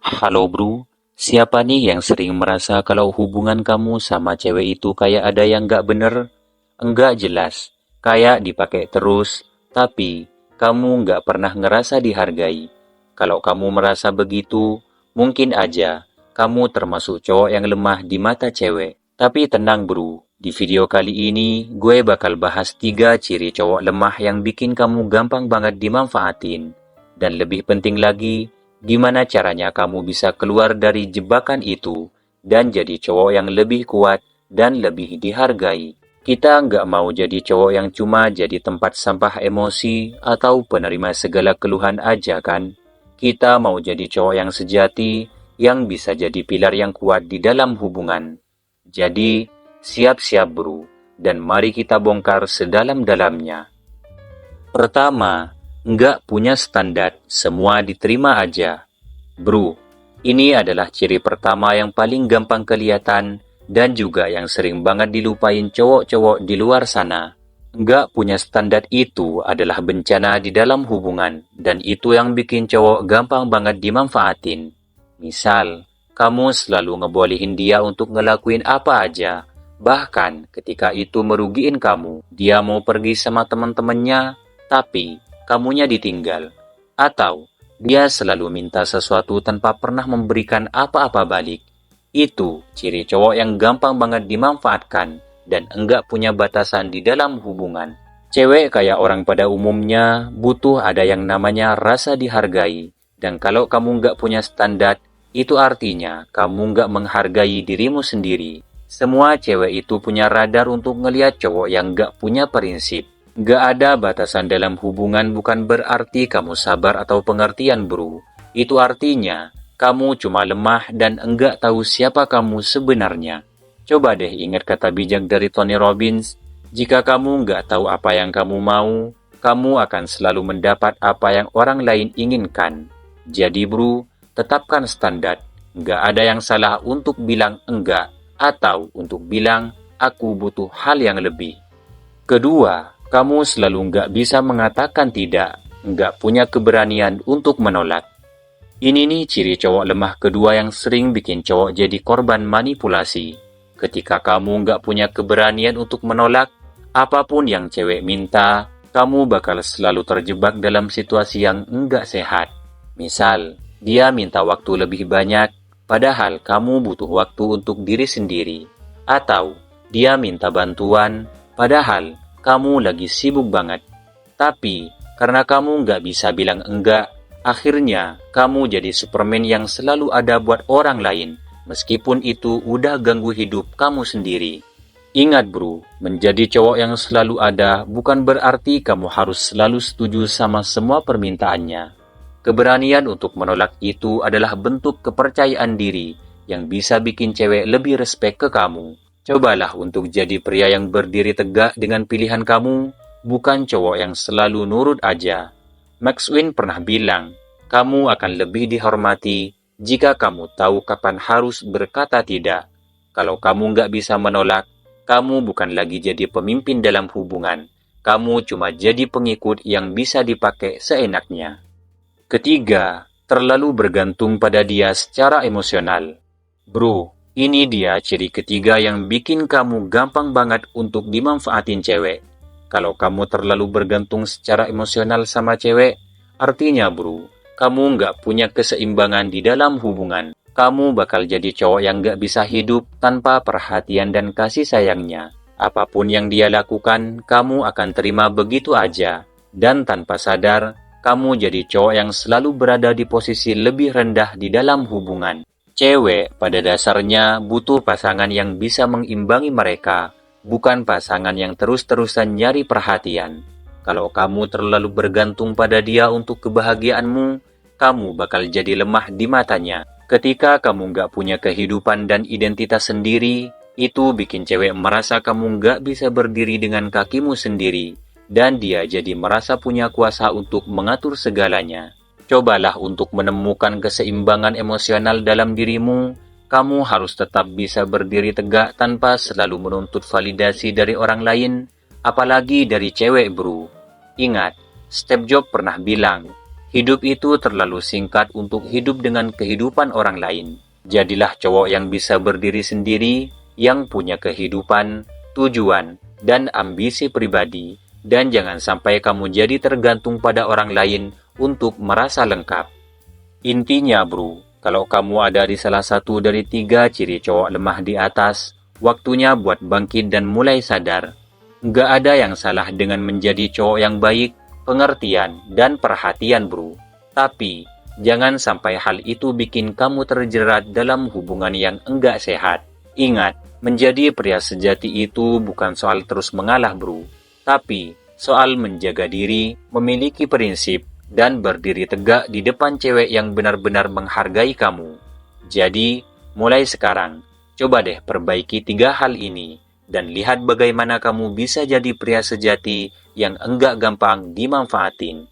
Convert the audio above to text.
Halo bro, siapa nih yang sering merasa kalau hubungan kamu sama cewek itu kayak ada yang nggak bener? Enggak jelas, kayak dipakai terus, tapi kamu nggak pernah ngerasa dihargai. Kalau kamu merasa begitu, mungkin aja kamu termasuk cowok yang lemah di mata cewek. Tapi tenang bro, di video kali ini gue bakal bahas 3 ciri cowok lemah yang bikin kamu gampang banget dimanfaatin. Dan lebih penting lagi, gimana caranya kamu bisa keluar dari jebakan itu dan jadi cowok yang lebih kuat dan lebih dihargai. Kita nggak mau jadi cowok yang cuma jadi tempat sampah emosi atau penerima segala keluhan aja kan? Kita mau jadi cowok yang sejati, yang bisa jadi pilar yang kuat di dalam hubungan. Jadi, siap-siap bro, dan mari kita bongkar sedalam-dalamnya. Pertama, nggak punya standar, semua diterima aja. Bro, ini adalah ciri pertama yang paling gampang kelihatan dan juga yang sering banget dilupain cowok-cowok di luar sana. Nggak punya standar itu adalah bencana di dalam hubungan dan itu yang bikin cowok gampang banget dimanfaatin. Misal, kamu selalu ngebolehin dia untuk ngelakuin apa aja. Bahkan ketika itu merugiin kamu, dia mau pergi sama teman-temannya, tapi kamunya ditinggal. Atau dia selalu minta sesuatu tanpa pernah memberikan apa-apa balik. Itu ciri cowok yang gampang banget dimanfaatkan dan enggak punya batasan di dalam hubungan. Cewek kayak orang pada umumnya butuh ada yang namanya rasa dihargai. Dan kalau kamu nggak punya standar, itu artinya kamu nggak menghargai dirimu sendiri. Semua cewek itu punya radar untuk ngelihat cowok yang nggak punya prinsip. Nggak ada batasan dalam hubungan bukan berarti kamu sabar atau pengertian bro. Itu artinya kamu cuma lemah dan enggak tahu siapa kamu sebenarnya. Coba deh ingat kata bijak dari Tony Robbins, jika kamu nggak tahu apa yang kamu mau, kamu akan selalu mendapat apa yang orang lain inginkan. Jadi bro, tetapkan standar. Nggak ada yang salah untuk bilang enggak atau untuk bilang aku butuh hal yang lebih. Kedua, kamu selalu nggak bisa mengatakan tidak, nggak punya keberanian untuk menolak. Ini nih ciri cowok lemah kedua yang sering bikin cowok jadi korban manipulasi. Ketika kamu nggak punya keberanian untuk menolak, apapun yang cewek minta, kamu bakal selalu terjebak dalam situasi yang nggak sehat. Misal, dia minta waktu lebih banyak, padahal kamu butuh waktu untuk diri sendiri. Atau, dia minta bantuan, padahal kamu lagi sibuk banget. Tapi, karena kamu nggak bisa bilang enggak, akhirnya kamu jadi Superman yang selalu ada buat orang lain, meskipun itu udah ganggu hidup kamu sendiri. Ingat bro, menjadi cowok yang selalu ada bukan berarti kamu harus selalu setuju sama semua permintaannya. Keberanian untuk menolak itu adalah bentuk kepercayaan diri yang bisa bikin cewek lebih respek ke kamu. Cobalah untuk jadi pria yang berdiri tegak dengan pilihan kamu, bukan cowok yang selalu nurut aja. Max Win pernah bilang, kamu akan lebih dihormati jika kamu tahu kapan harus berkata tidak. Kalau kamu nggak bisa menolak, kamu bukan lagi jadi pemimpin dalam hubungan. Kamu cuma jadi pengikut yang bisa dipakai seenaknya. Ketiga, terlalu bergantung pada dia secara emosional. Bro, ini dia ciri ketiga yang bikin kamu gampang banget untuk dimanfaatin cewek. Kalau kamu terlalu bergantung secara emosional sama cewek, artinya bro, kamu nggak punya keseimbangan di dalam hubungan. Kamu bakal jadi cowok yang nggak bisa hidup tanpa perhatian dan kasih sayangnya. Apapun yang dia lakukan, kamu akan terima begitu aja. Dan tanpa sadar, kamu jadi cowok yang selalu berada di posisi lebih rendah di dalam hubungan. Cewek pada dasarnya butuh pasangan yang bisa mengimbangi mereka, bukan pasangan yang terus-terusan nyari perhatian. Kalau kamu terlalu bergantung pada dia untuk kebahagiaanmu, kamu bakal jadi lemah di matanya. Ketika kamu nggak punya kehidupan dan identitas sendiri, itu bikin cewek merasa kamu nggak bisa berdiri dengan kakimu sendiri, dan dia jadi merasa punya kuasa untuk mengatur segalanya. Cobalah untuk menemukan keseimbangan emosional dalam dirimu. Kamu harus tetap bisa berdiri tegak tanpa selalu menuntut validasi dari orang lain, apalagi dari cewek bro. Ingat, Steve Jobs pernah bilang, Hidup itu terlalu singkat untuk hidup dengan kehidupan orang lain. Jadilah cowok yang bisa berdiri sendiri, yang punya kehidupan, tujuan, dan ambisi pribadi, dan jangan sampai kamu jadi tergantung pada orang lain untuk merasa lengkap. Intinya bro, kalau kamu ada di salah satu dari 3 ciri cowok lemah di atas, waktunya buat bangkit dan mulai sadar. Nggak ada yang salah dengan menjadi cowok yang baik, pengertian, dan perhatian bro. Tapi, jangan sampai hal itu bikin kamu terjerat dalam hubungan yang enggak sehat. Ingat, menjadi pria sejati itu bukan soal terus mengalah bro, tapi soal menjaga diri, memiliki prinsip, dan berdiri tegak di depan cewek yang benar-benar menghargai kamu. Jadi, mulai sekarang, coba deh perbaiki 3 hal ini, dan lihat bagaimana kamu bisa jadi pria sejati yang enggak gampang dimanfaatin.